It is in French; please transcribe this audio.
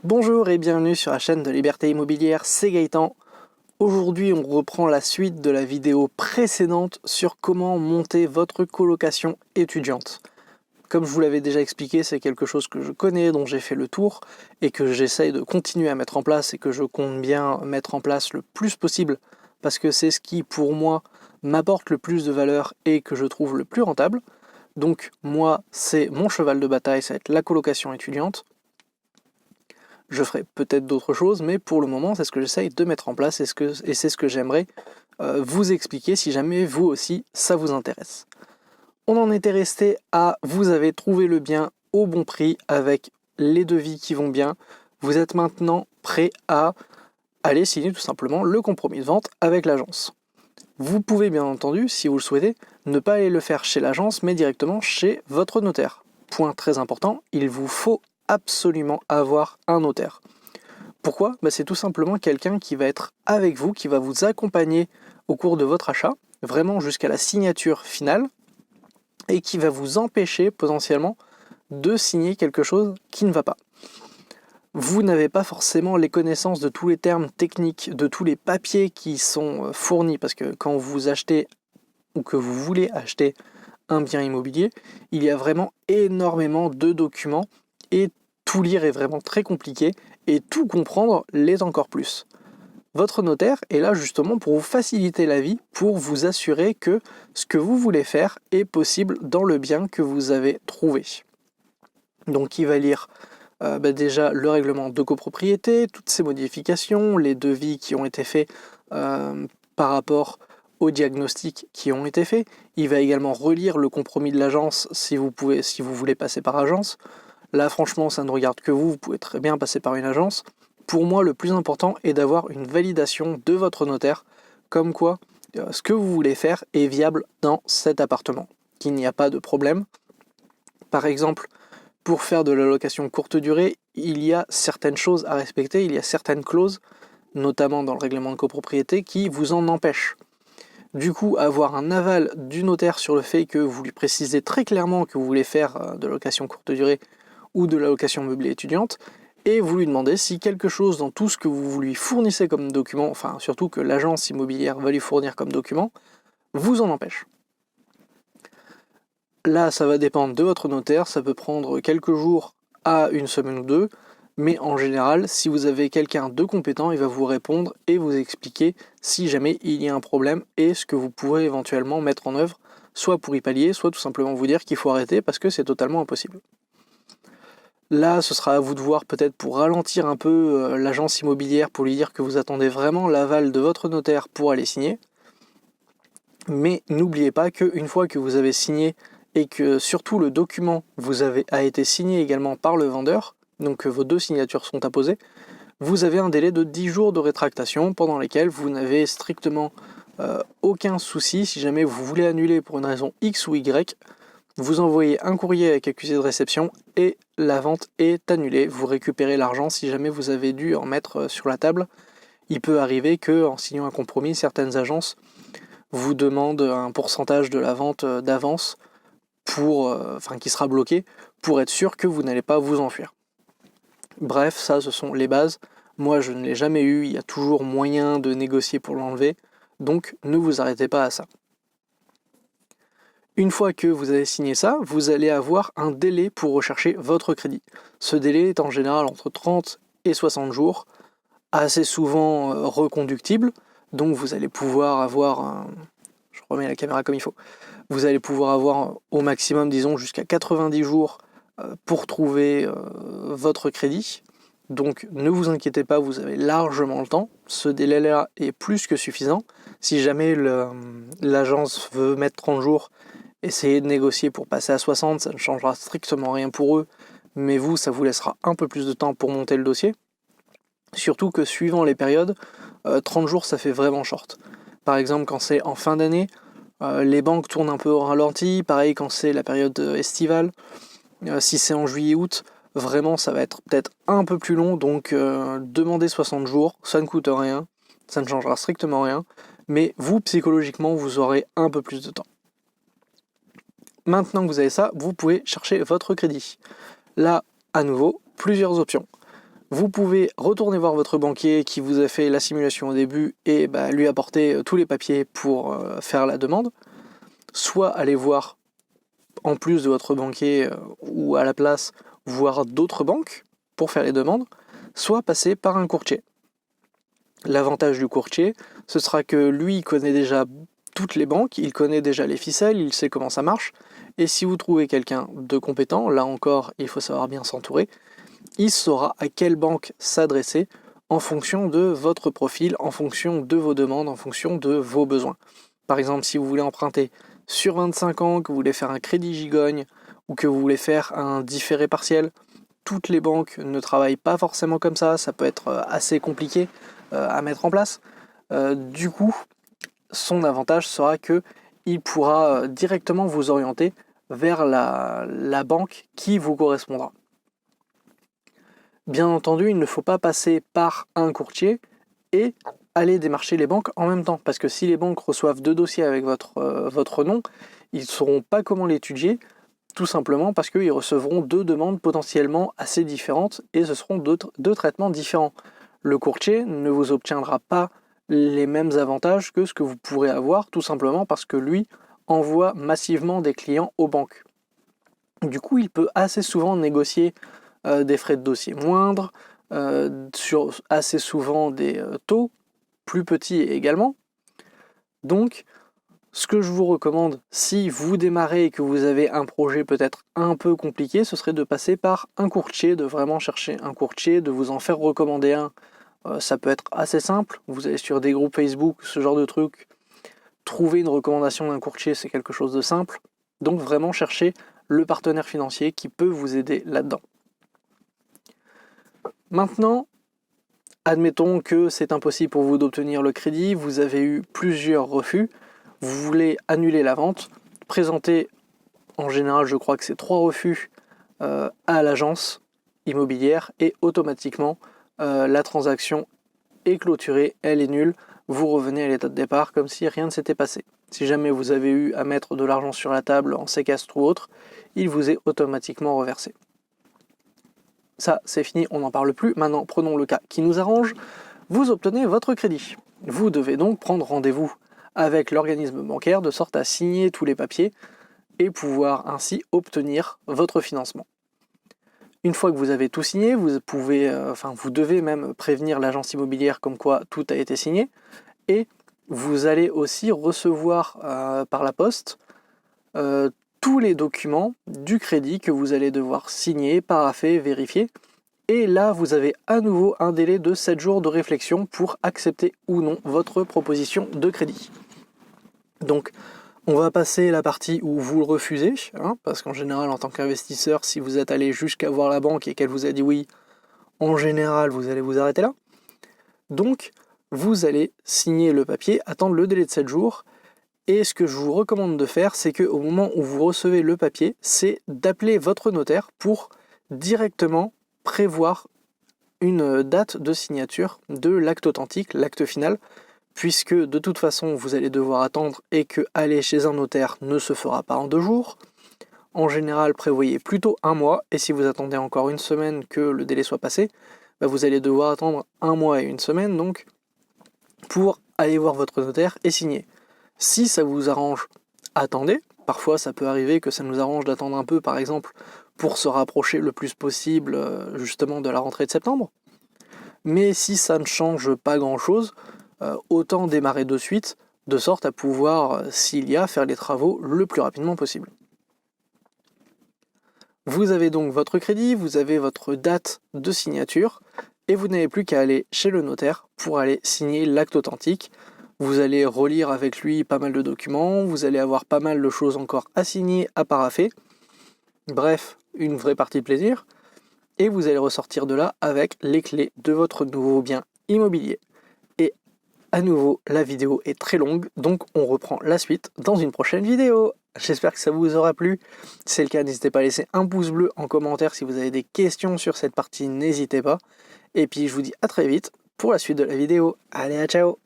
Bonjour et bienvenue sur la chaîne de Liberté Immobilière, c'est Gaëtan. Aujourd'hui on reprend la suite de la vidéo précédente sur comment monter votre colocation étudiante. Comme je vous l'avais déjà expliqué, c'est quelque chose que je connais, dont j'ai fait le tour et que j'essaye de continuer à mettre en place et que je compte bien mettre en place le plus possible parce que c'est ce qui pour moi m'apporte le plus de valeur et que je trouve le plus rentable. Donc moi c'est mon cheval de bataille, ça va être la colocation étudiante. Je ferai peut-être d'autres choses, mais pour le moment, c'est ce que j'essaye de mettre en place et c'est ce que j'aimerais vous expliquer si jamais vous aussi, ça vous intéresse. On en était resté à vous avez trouvé le bien au bon prix avec les devis qui vont bien. Vous êtes maintenant prêt à aller signer tout simplement le compromis de vente avec l'agence. Vous pouvez bien entendu, si vous le souhaitez, ne pas aller le faire chez l'agence, mais directement chez votre notaire. Point très important, il vous faut absolument avoir un notaire. Pourquoi ? C'est tout simplement quelqu'un qui va être avec vous, qui va vous accompagner au cours de votre achat, vraiment jusqu'à la signature finale, et qui va vous empêcher potentiellement de signer quelque chose qui ne va pas. Vous n'avez pas forcément les connaissances de tous les termes techniques, de tous les papiers qui sont fournis, parce que quand vous achetez ou que vous voulez acheter un bien immobilier, il y a vraiment énormément de documents et tout lire est vraiment très compliqué et tout comprendre l'est encore plus. Votre notaire est là justement pour vous faciliter la vie, pour vous assurer que ce que vous voulez faire est possible dans le bien que vous avez trouvé. Donc il va lire déjà le règlement de copropriété, toutes ces modifications, les devis qui ont été faits par rapport aux diagnostics qui ont été faits. Il va également relire le compromis de l'agence si vous voulez passer par agence. Là franchement ça ne regarde que vous pouvez très bien passer par une agence. Pour moi le plus important est d'avoir une validation de votre notaire comme quoi ce que vous voulez faire est viable dans cet appartement, qu'il n'y a pas de problème. Par exemple, pour faire de la location courte durée, il y a certaines choses à respecter, il y a certaines clauses, notamment dans le règlement de copropriété, qui vous en empêchent. Du coup, avoir un aval du notaire sur le fait que vous lui précisez très clairement que vous voulez faire de la location courte durée ou de la location meublée étudiante, et vous lui demandez si quelque chose dans tout ce que vous lui fournissez comme document, enfin surtout que l'agence immobilière va lui fournir comme document, vous en empêche. Là, ça va dépendre de votre notaire, ça peut prendre quelques jours à une semaine ou deux, mais en général, si vous avez quelqu'un de compétent, il va vous répondre et vous expliquer si jamais il y a un problème et ce que vous pourrez éventuellement mettre en œuvre, soit pour y pallier, soit tout simplement vous dire qu'il faut arrêter parce que c'est totalement impossible. Là, ce sera à vous de voir peut-être pour ralentir un peu l'agence immobilière, pour lui dire que vous attendez vraiment l'aval de votre notaire pour aller signer. Mais n'oubliez pas qu'une fois que vous avez signé et que surtout le document a été signé également par le vendeur, donc vos deux signatures sont apposées, vous avez un délai de 10 jours de rétractation pendant lesquels vous n'avez strictement aucun souci. Si jamais vous voulez annuler pour une raison X ou Y, vous envoyez un courrier avec accusé de réception et la vente est annulée. Vous récupérez l'argent si jamais vous avez dû en mettre sur la table. Il peut arriver qu'en signant un compromis, certaines agences vous demandent un pourcentage de la vente d'avance qui sera bloqué pour être sûr que vous n'allez pas vous enfuir. Bref, ça ce sont les bases. Moi je ne l'ai jamais eu, il y a toujours moyen de négocier pour l'enlever, donc ne vous arrêtez pas à ça. Une fois que vous avez signé ça, vous allez avoir un délai pour rechercher votre crédit. Ce délai est en général entre 30 et 60 jours, assez souvent reconductible, donc vous allez pouvoir avoir je remets la caméra comme il faut. Vous allez pouvoir avoir au maximum, disons, jusqu'à 90 jours pour trouver votre crédit. Donc ne vous inquiétez pas, vous avez largement le temps. Ce délai-là est plus que suffisant. Si jamais l'agence veut mettre 30 jours, essayez de négocier pour passer à 60, ça ne changera strictement rien pour eux. Mais vous, ça vous laissera un peu plus de temps pour monter le dossier. Surtout que suivant les périodes, 30 jours ça fait vraiment short. Par exemple, quand c'est en fin d'année, les banques tournent un peu au ralenti. Pareil quand c'est la période estivale. Si c'est en juillet-août, vraiment ça va être peut-être un peu plus long. Donc demandez 60 jours, ça ne coûte rien, ça ne changera strictement rien. Mais vous, psychologiquement, vous aurez un peu plus de temps. Maintenant que vous avez ça, vous pouvez chercher votre crédit. Là, à nouveau, plusieurs options. Vous pouvez retourner voir votre banquier qui vous a fait la simulation au début et lui apporter tous les papiers pour faire la demande. Soit aller voir, en plus de votre banquier ou à la place, voir d'autres banques pour faire les demandes, soit passer par un courtier. L'avantage du courtier, ce sera que lui, il connaît déjà toutes les banques, il connaît déjà les ficelles, il sait comment ça marche, et si vous trouvez quelqu'un de compétent, là encore, il faut savoir bien s'entourer, il saura à quelle banque s'adresser en fonction de votre profil, en fonction de vos demandes, en fonction de vos besoins. Par exemple, si vous voulez emprunter sur 25 ans, que vous voulez faire un crédit gigogne, ou que vous voulez faire un différé partiel, toutes les banques ne travaillent pas forcément comme ça peut être assez compliqué à mettre en place. Du coup, son avantage sera que il pourra directement vous orienter vers la banque qui vous correspondra. Bien entendu, il ne faut pas passer par un courtier et aller démarcher les banques en même temps, parce que si les banques reçoivent 2 dossiers avec votre nom, ils ne sauront pas comment l'étudier, tout simplement parce qu'ils recevront 2 demandes potentiellement assez différentes et ce seront deux traitements différents. Le courtier ne vous obtiendra pas les mêmes avantages que ce que vous pourrez avoir, tout simplement parce que lui envoie massivement des clients aux banques. Du coup, il peut assez souvent négocier des frais de dossier moindres, sur assez souvent des taux plus petits également. Donc, ce que je vous recommande, si vous démarrez et que vous avez un projet peut-être un peu compliqué, ce serait de passer par un courtier, de vraiment chercher un courtier, de vous en faire recommander un. Ça peut être assez simple, vous allez sur des groupes Facebook, ce genre de trucs, trouver une recommandation d'un courtier, c'est quelque chose de simple. Donc vraiment chercher le partenaire financier qui peut vous aider là-dedans. Maintenant, admettons que c'est impossible pour vous d'obtenir le crédit, vous avez eu plusieurs refus, vous voulez annuler la vente, présentez, en général je crois que c'est 3 refus à l'agence immobilière et automatiquement la transaction est clôturée, elle est nulle, vous revenez à l'état de départ comme si rien ne s'était passé. Si jamais vous avez eu à mettre de l'argent sur la table en séquestre ou autre, il vous est automatiquement reversé. Ça, c'est fini, on n'en parle plus. Maintenant, prenons le cas qui nous arrange. Vous obtenez votre crédit. Vous devez donc prendre rendez-vous avec l'organisme bancaire de sorte à signer tous les papiers et pouvoir ainsi obtenir votre financement. Une fois que vous avez tout signé, vous devez même prévenir l'agence immobilière comme quoi tout a été signé et vous allez aussi recevoir par la poste tous les documents du crédit que vous allez devoir signer, parapher, vérifier. Et là, vous avez à nouveau un délai de 7 jours de réflexion pour accepter ou non votre proposition de crédit. Donc, on va passer la partie où vous le refusez, parce qu'en général, en tant qu'investisseur, si vous êtes allé jusqu'à voir la banque et qu'elle vous a dit oui, en général, vous allez vous arrêter là. Donc, vous allez signer le papier, attendre le délai de 7 jours. Et ce que je vous recommande de faire, c'est qu'au moment où vous recevez le papier, c'est d'appeler votre notaire pour directement prévoir une date de signature de l'acte authentique, l'acte final, puisque de toute façon vous allez devoir attendre et que aller chez un notaire ne se fera pas en 2 jours. En général, prévoyez plutôt 1 mois, et si vous attendez encore 1 semaine que le délai soit passé, vous allez devoir attendre 1 mois et 1 semaine donc pour aller voir votre notaire et signer. Si ça vous arrange, attendez. Parfois, ça peut arriver que ça nous arrange d'attendre un peu, par exemple, pour se rapprocher le plus possible, justement, de la rentrée de septembre. Mais si ça ne change pas grand-chose, autant démarrer de suite, de sorte à pouvoir, s'il y a, faire les travaux le plus rapidement possible. Vous avez donc votre crédit, vous avez votre date de signature, et vous n'avez plus qu'à aller chez le notaire pour aller signer l'acte authentique. Vous allez relire avec lui pas mal de documents, vous allez avoir pas mal de choses encore à signer, à parapher. Bref, une vraie partie de plaisir. Et vous allez ressortir de là avec les clés de votre nouveau bien immobilier. Et à nouveau, la vidéo est très longue, donc on reprend la suite dans une prochaine vidéo. J'espère que ça vous aura plu. Si c'est le cas, n'hésitez pas à laisser un pouce bleu en commentaire si vous avez des questions sur cette partie, n'hésitez pas. Et puis je vous dis à très vite pour la suite de la vidéo. Allez, à ciao!